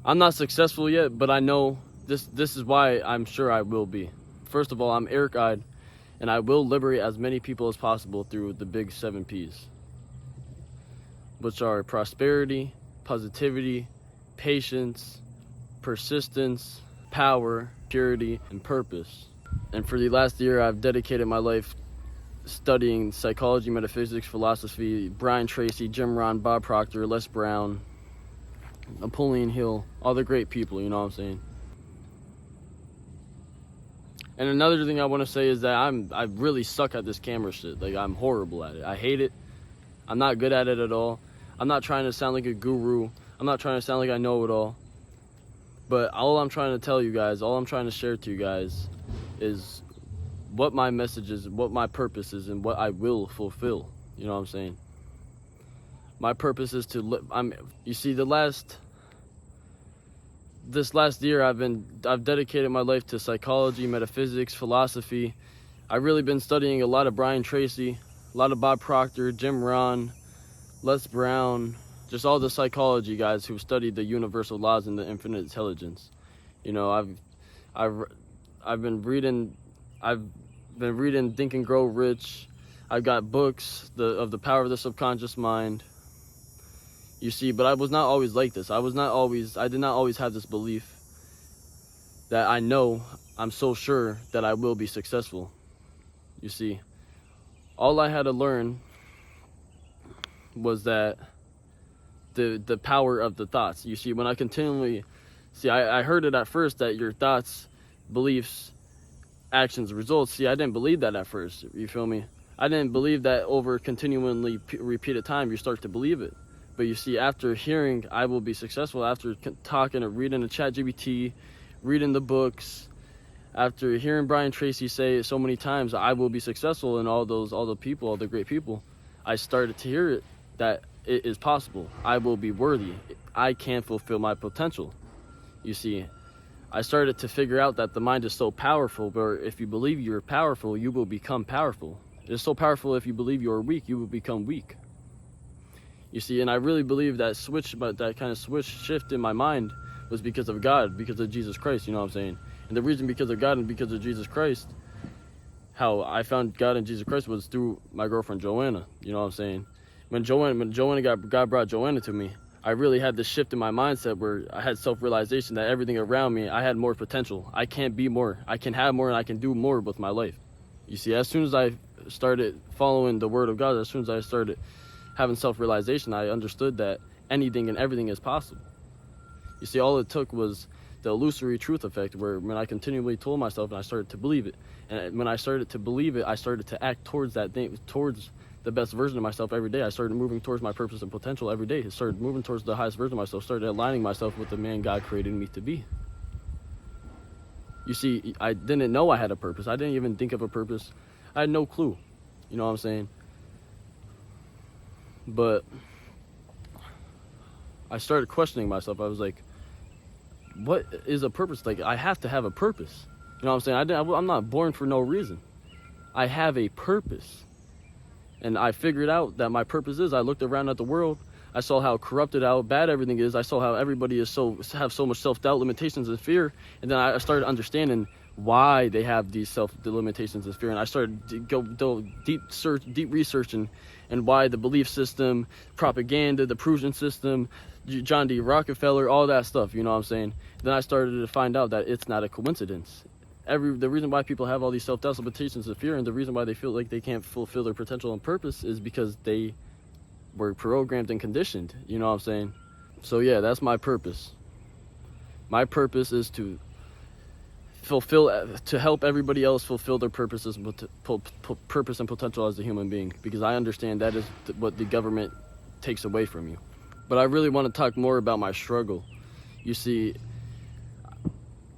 I'm not successful yet, but I know this is why I'm sure I will be. First of all, I'm Eric-eyed, and I will liberate as many people as possible through the big 7 P's, which are prosperity, positivity, patience, persistence, power, purity, and purpose. And for the last year, I've dedicated my life studying psychology, metaphysics, philosophy, Brian Tracy, Jim Rohn, Bob Proctor, Les Brown, Napoleon Hill, all the great people, you know what I'm saying? And another thing I want to say is that I really suck at this camera shit. Like, I'm horrible at it. I hate it. I'm not good at it at all. I'm not trying to sound like a guru. I'm not trying to sound like I know it all. But all I'm trying to tell you guys, all I'm trying to share to you guys is what my message is, what my purpose is, and what I will fulfill. You know what I'm saying? My purpose is to you see, this last year I've dedicated my life to psychology, metaphysics, philosophy. I've really been studying a lot of Brian Tracy, a lot of Bob Proctor, Jim Rohn, Les Brown, just all the psychology guys who've studied the universal laws and the infinite intelligence. You know, I've been reading Think and Grow Rich. I've got books of the power of the subconscious mind. You see, but I was not always like this. I did not always have this belief that I'm so sure that I will be successful. You see, all I had to learn was that the power of the thoughts. You see, when I continually, I heard it at first that your thoughts, beliefs, actions, results. See, I didn't believe that at first. You feel me? I didn't believe that over continually repeated time, you start to believe it. But you see, after hearing I will be successful, after talking or reading the ChatGPT, reading the books, after hearing Brian Tracy say it so many times, I will be successful, and all the great people, I started to hear it, that it is possible. I will be worthy. I can fulfill my potential. You see, I started to figure out that the mind is so powerful, where if you believe you're powerful, you will become powerful. It's so powerful, if you believe you're weak, you will become weak. You see, and I really believe that shift in my mind was because of God, because of Jesus Christ, you know what I'm saying? And the reason because of God and because of Jesus Christ, how I found God and Jesus Christ was through my girlfriend Joanna, you know what I'm saying? When God brought Joanna to me, I really had this shift in my mindset where I had self-realization that everything around me, I had more potential. I can be more, I can have more, and I can do more with my life. You see, as soon as I started following the word of God, as soon as I started having self-realization, I understood that anything and everything is possible. You see, all it took was the illusory truth effect, where when I continually told myself and I started to believe it, and when I started to believe it, I started to act towards that thing, towards the best version of myself every day. I started moving towards my purpose and potential every day. I started moving towards the highest version of myself, started aligning myself with the man God created me to be. You see, I didn't know I had a purpose. I didn't even think of a purpose. I had no clue. You know what I'm saying? But I started questioning myself. I was like, what is a purpose? Like, I have to have a purpose. You know what I'm saying? I'm not born for no reason. I have a purpose. And I figured out that my purpose is, I looked around at the world. I saw how corrupted, how bad everything is. I saw how everybody have so much self-doubt, limitations, and fear. And then I started understanding why they have these limitations and fear. And I started to go deep researching, and why the belief system, propaganda, the Prussian system, John D. Rockefeller, all that stuff, you know what I'm saying? Then I started to find out that it's not a coincidence. The reason why people have all these self-doubt, limitations, and fear, and the reason why they feel like they can't fulfill their potential and purpose, is because they were programmed and conditioned, you know what I'm saying? So yeah, that's my purpose. My purpose is to help everybody else fulfill their purposes, purpose and potential as a human being, because I understand that is what the government takes away from you. But I really want to talk more about my struggle. You see,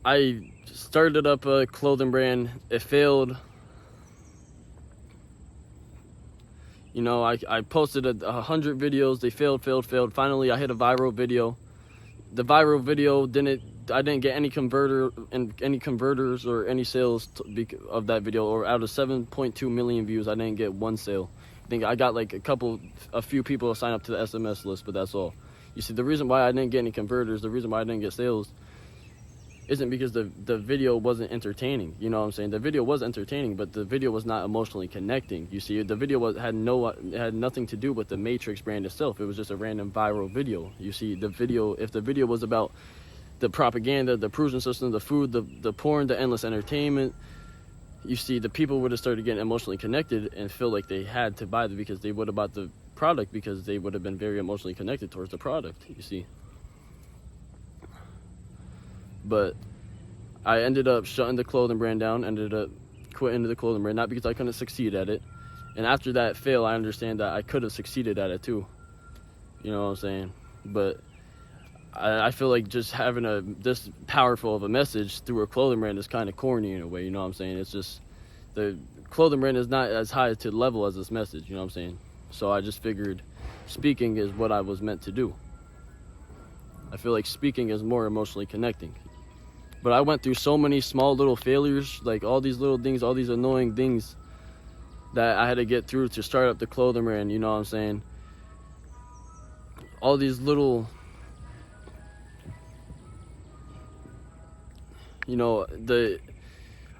I started up a clothing brand. It failed. You know, I posted 100 videos. They failed. Finally, I hit a viral video. The viral video I didn't get any converters or any sales of that video. Or out of 7.2 million views, I didn't get one sale. I think I got like a few people to sign up to the SMS list, but that's all. You see, the reason why I didn't get any converters, the reason why I didn't get sales, isn't because the video wasn't entertaining. You know what I'm saying? The video was entertaining, but the video was not emotionally connecting. You see, the video had nothing to do with the Matrix brand itself. It was just a random viral video. You see, if the video was about the propaganda, the prison system, the food, the porn, the endless entertainment, you see, the people would have started getting emotionally connected and feel like they had to buy it because they would have bought the product, because they would have been very emotionally connected towards the product, you see. But I ended up shutting the clothing brand down, ended up quitting the clothing brand, not because I couldn't succeed at it. And after that fail, I understand that I could have succeeded at it too. You know what I'm saying? But I feel like just having this powerful of a message through a clothing brand is kind of corny in a way, you know what I'm saying? It's just, the clothing brand is not as high to level as this message, you know what I'm saying? So I just figured speaking is what I was meant to do. I feel like speaking is more emotionally connecting. But I went through so many small little failures, like all these little things, all these annoying things that I had to get through to start up the clothing brand, you know what I'm saying? All these little, you know,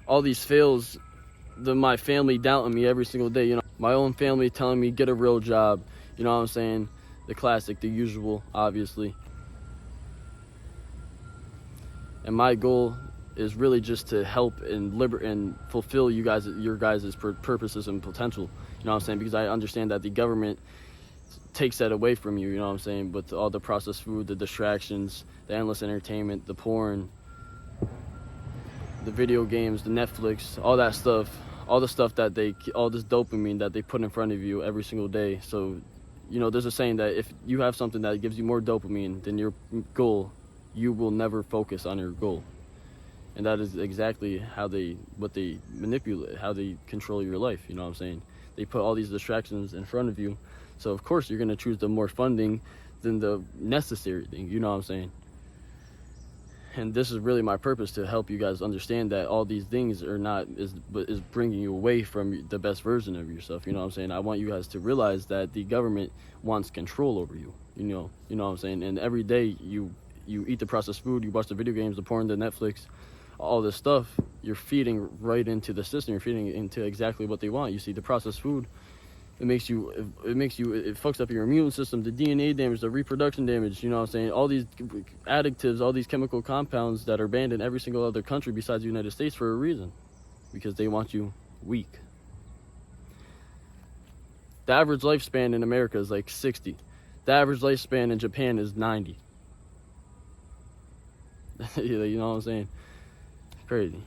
all these fails, my family doubting me every single day, you know, my own family telling me get a real job, you know what I'm saying? The classic, the usual, obviously. And my goal is really just to help and fulfill your guys' purposes and potential, you know what I'm saying? Because I understand that the government takes that away from you, you know what I'm saying? With all the processed food, the distractions, the endless entertainment, the porn, the video games, the Netflix, all that stuff, all the stuff all this dopamine that they put in front of you every single day. So, you know, there's a saying that if you have something that gives you more dopamine than your goal, you will never focus on your goal. And that is exactly what they manipulate, how they control your life, you know what I'm saying? They put all these distractions in front of you. So of course you're gonna choose the more fun thing than the necessary thing, you know what I'm saying? And this is really my purpose, to help you guys understand that all these things is bringing you away from the best version of yourself, you know what I'm saying? I want you guys to realize that the government wants control over you, you know what I'm saying? And every day you eat the processed food, you watch the video games, the porn, the Netflix, all this stuff, you're feeding right into the system. You're feeding into exactly what they want. You see, the processed food, it fucks up your immune system, the DNA damage, the reproduction damage, you know what I'm saying? All these additives, all these chemical compounds that are banned in every single other country besides the United States for a reason, because they want you weak. The average lifespan in America is like 60. The average lifespan in Japan is 90. You know what I'm saying? Crazy.